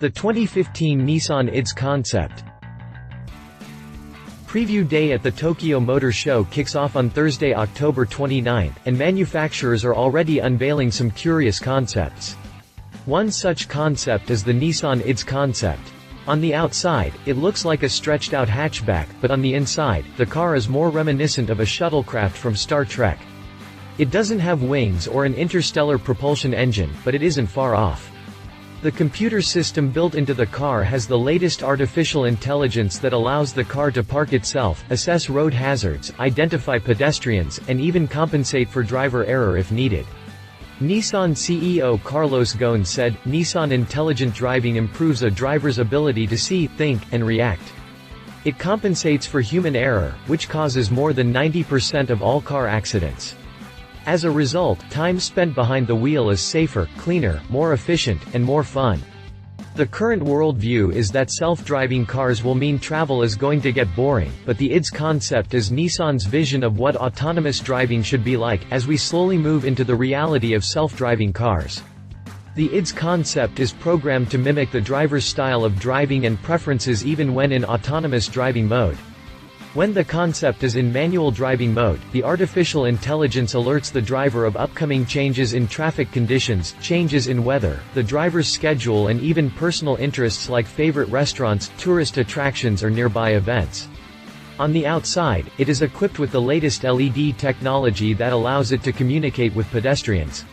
The 2015 Nissan IDS Concept. Preview day at the Tokyo Motor Show kicks off on Thursday, October 29, and manufacturers are already unveiling some curious concepts. One such concept is the Nissan IDS Concept. On the outside, it looks like a stretched-out hatchback, but on the inside, the car is more reminiscent of a shuttlecraft from Star Trek. It doesn't have wings or an interstellar propulsion engine, but it isn't far off. The computer system built into the car has the latest artificial intelligence that allows the car to park itself, assess road hazards, identify pedestrians, and even compensate for driver error if needed. Nissan CEO Carlos Ghosn said, "Nissan Intelligent Driving improves a driver's ability to see, think, and react. It compensates for human error, which causes more than 90% of all car accidents. As a result, time spent behind the wheel is safer, cleaner, more efficient, and more fun." The current worldview is that self-driving cars will mean travel is going to get boring, but the IDS concept is Nissan's vision of what autonomous driving should be like, as we slowly move into the reality of self-driving cars. The IDS concept is programmed to mimic the driver's style of driving and preferences even when in autonomous driving mode. When the concept is in manual driving mode, the artificial intelligence alerts the driver of upcoming changes in traffic conditions, changes in weather, the driver's schedule, and even personal interests like favorite restaurants, tourist attractions, or nearby events. On the outside, it is equipped with the latest LED technology that allows it to communicate with pedestrians.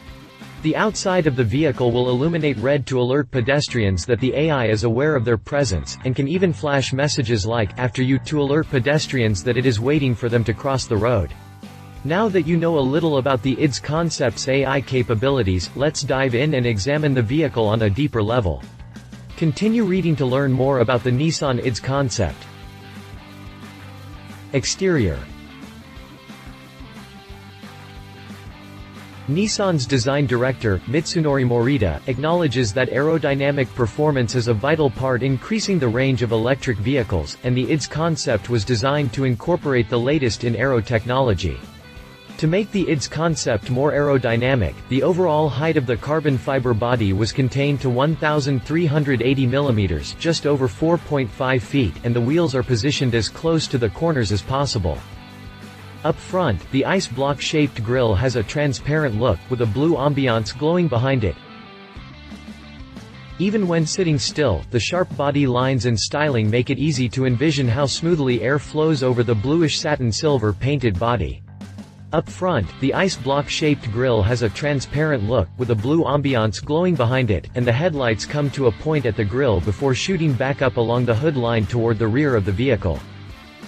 The outside of the vehicle will illuminate red to alert pedestrians that the AI is aware of their presence, and can even flash messages like, "After you," to alert pedestrians that it is waiting for them to cross the road. Now that you know a little about the IDS concept's AI capabilities, let's dive in and examine the vehicle on a deeper level. Continue reading to learn more about the Nissan IDS concept. Exterior. Nissan's design director, Mitsunori Morita, acknowledges that aerodynamic performance is a vital part increasing the range of electric vehicles, and the IDS concept was designed to incorporate the latest in aero technology. To make the IDS concept more aerodynamic, the overall height of the carbon fiber body was contained to 1,380 mm, just over 4.5 feet, and the wheels are positioned as close to the corners as possible. Up front, the ice block-shaped grille has a transparent look, with a blue ambiance glowing behind it. Even when sitting still, the sharp body lines and styling make it easy to envision how smoothly air flows over the bluish satin silver painted body. Up front, the ice block-shaped grille has a transparent look, with a blue ambiance glowing behind it, and the headlights come to a point at the grille before shooting back up along the hood line toward the rear of the vehicle.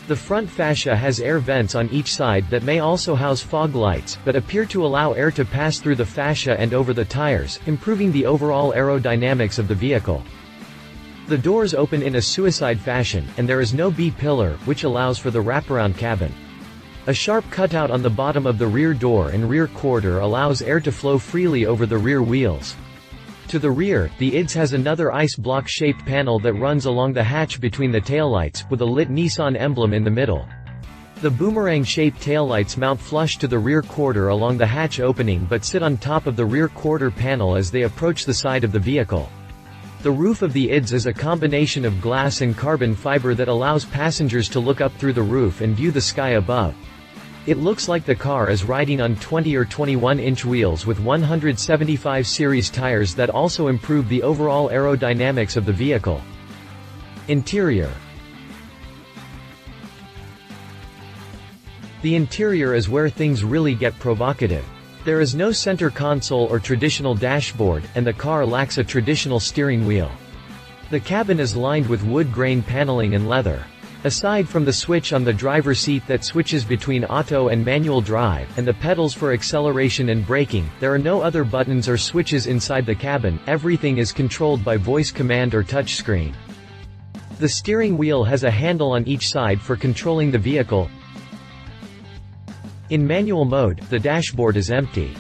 The front fascia has air vents on each side that may also house fog lights, but appear to allow air to pass through the fascia and over the tires, improving the overall aerodynamics of the vehicle. The doors open in a suicide fashion, and there is no B-pillar, which allows for the wraparound cabin. A sharp cutout on the bottom of the rear door and rear quarter allows air to flow freely over the rear wheels. To the rear, the IDS has another ice block-shaped panel that runs along the hatch between the taillights, with a lit Nissan emblem in the middle. The boomerang-shaped taillights mount flush to the rear quarter along the hatch opening but sit on top of the rear quarter panel as they approach the side of the vehicle. The roof of the IDS is a combination of glass and carbon fiber that allows passengers to look up through the roof and view the sky above. It looks like the car is riding on 20 or 21-inch wheels with 175 series tires that also improve the overall aerodynamics of the vehicle. Interior. The interior is where things really get provocative. There is no center console or traditional dashboard, and the car lacks a traditional steering wheel. The cabin is lined with wood grain paneling and leather. Aside from the switch on the driver's seat that switches between auto and manual drive, and the pedals for acceleration and braking, there are no other buttons or switches inside the cabin. Everything is controlled by voice command or touchscreen. The steering wheel has a handle on each side for controlling the vehicle. In manual mode, the dashboard is empty.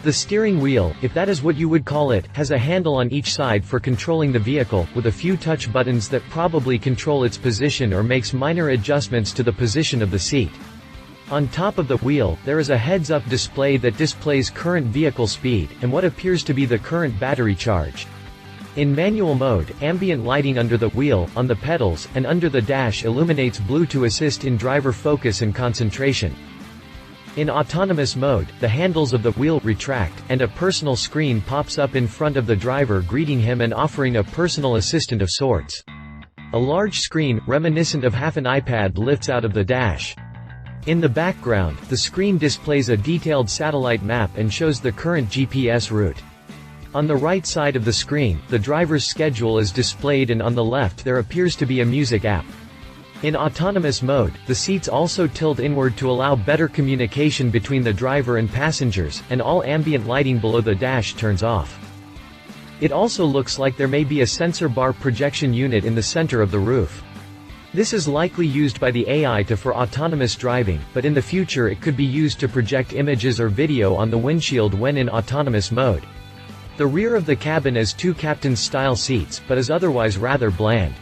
The steering wheel, if that is what you would call it, has a handle on each side for controlling the vehicle, with a few touch buttons that probably control its position or makes minor adjustments to the position of the seat. On top of the wheel, there is a heads-up display that displays current vehicle speed, and what appears to be the current battery charge. In manual mode, ambient lighting under the wheel, on the pedals, and under the dash illuminates blue to assist in driver focus and concentration. In autonomous mode, the handles of the wheel retract, and a personal screen pops up in front of the driver greeting him and offering a personal assistant of sorts. A large screen, reminiscent of half an iPad, lifts out of the dash. In the background, the screen displays a detailed satellite map and shows the current GPS route. On the right side of the screen, the driver's schedule is displayed, and on the left there appears to be a music app. In autonomous mode, the seats also tilt inward to allow better communication between the driver and passengers, and all ambient lighting below the dash turns off. It also looks like there may be a sensor bar projection unit in the center of the roof. This is likely used by the AI for autonomous driving, but in the future it could be used to project images or video on the windshield when in autonomous mode. The rear of the cabin has two captain-style seats, but is otherwise rather bland.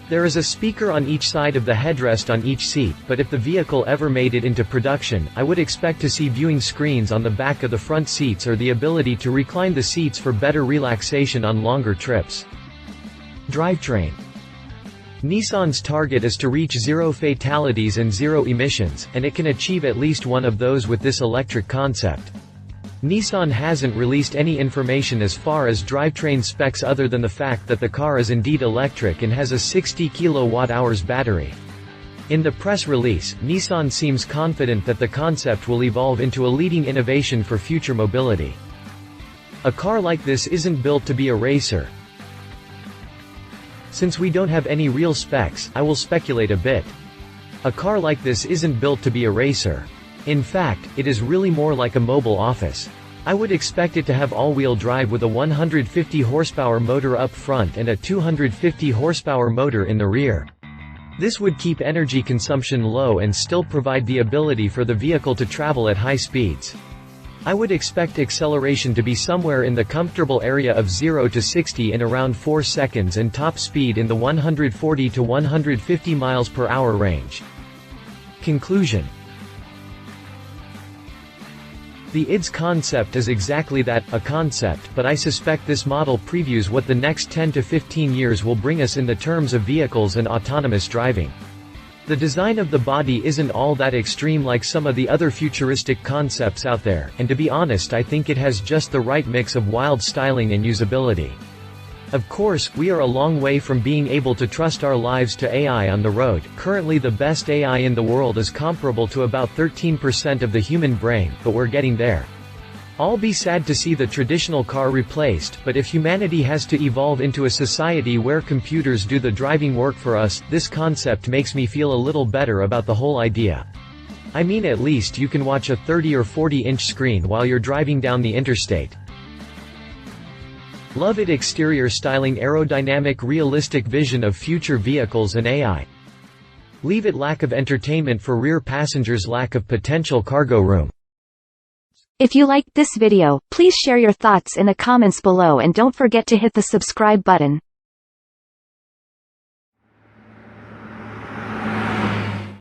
There is a speaker on each side of the headrest on each seat, but if the vehicle ever made it into production, I would expect to see viewing screens on the back of the front seats or the ability to recline the seats for better relaxation on longer trips. Drivetrain. Nissan's target is to reach zero fatalities and zero emissions, and it can achieve at least one of those with this electric concept. Nissan hasn't released any information as far as drivetrain specs other than the fact that the car is indeed electric and has a 60 kWh battery. In the press release, Nissan seems confident that the concept will evolve into a leading innovation for future mobility. A car like this isn't built to be a racer. Since we don't have any real specs, I will speculate a bit. A car like this isn't built to be a racer. In fact, it is really more like a mobile office. I would expect it to have all-wheel drive with a 150 horsepower motor up front and a 250 horsepower motor in the rear. This would keep energy consumption low and still provide the ability for the vehicle to travel at high speeds. I would expect acceleration to be somewhere in the comfortable area of 0 to 60 in around 4 seconds and top speed in the 140 to 150 miles per hour range. Conclusion. The IDS concept is exactly that, a concept, but I suspect this model previews what the next 10 to 15 years will bring us in the terms of vehicles and autonomous driving. The design of the body isn't all that extreme like some of the other futuristic concepts out there, and to be honest, I think it has just the right mix of wild styling and usability. Of course, we are a long way from being able to trust our lives to AI on the road. Currently the best AI in the world is comparable to about 13% of the human brain, but we're getting there. I'll be sad to see the traditional car replaced, but if humanity has to evolve into a society where computers do the driving work for us, this concept makes me feel a little better about the whole idea. I mean, at least you can watch a 30 or 40-inch screen while you're driving down the interstate. Love it. Exterior styling, aerodynamic, realistic vision of future vehicles and AI. Leave it. Lack of entertainment for rear passengers, lack of potential cargo room. If you liked this video, please share your thoughts in the comments below and don't forget to hit the subscribe button.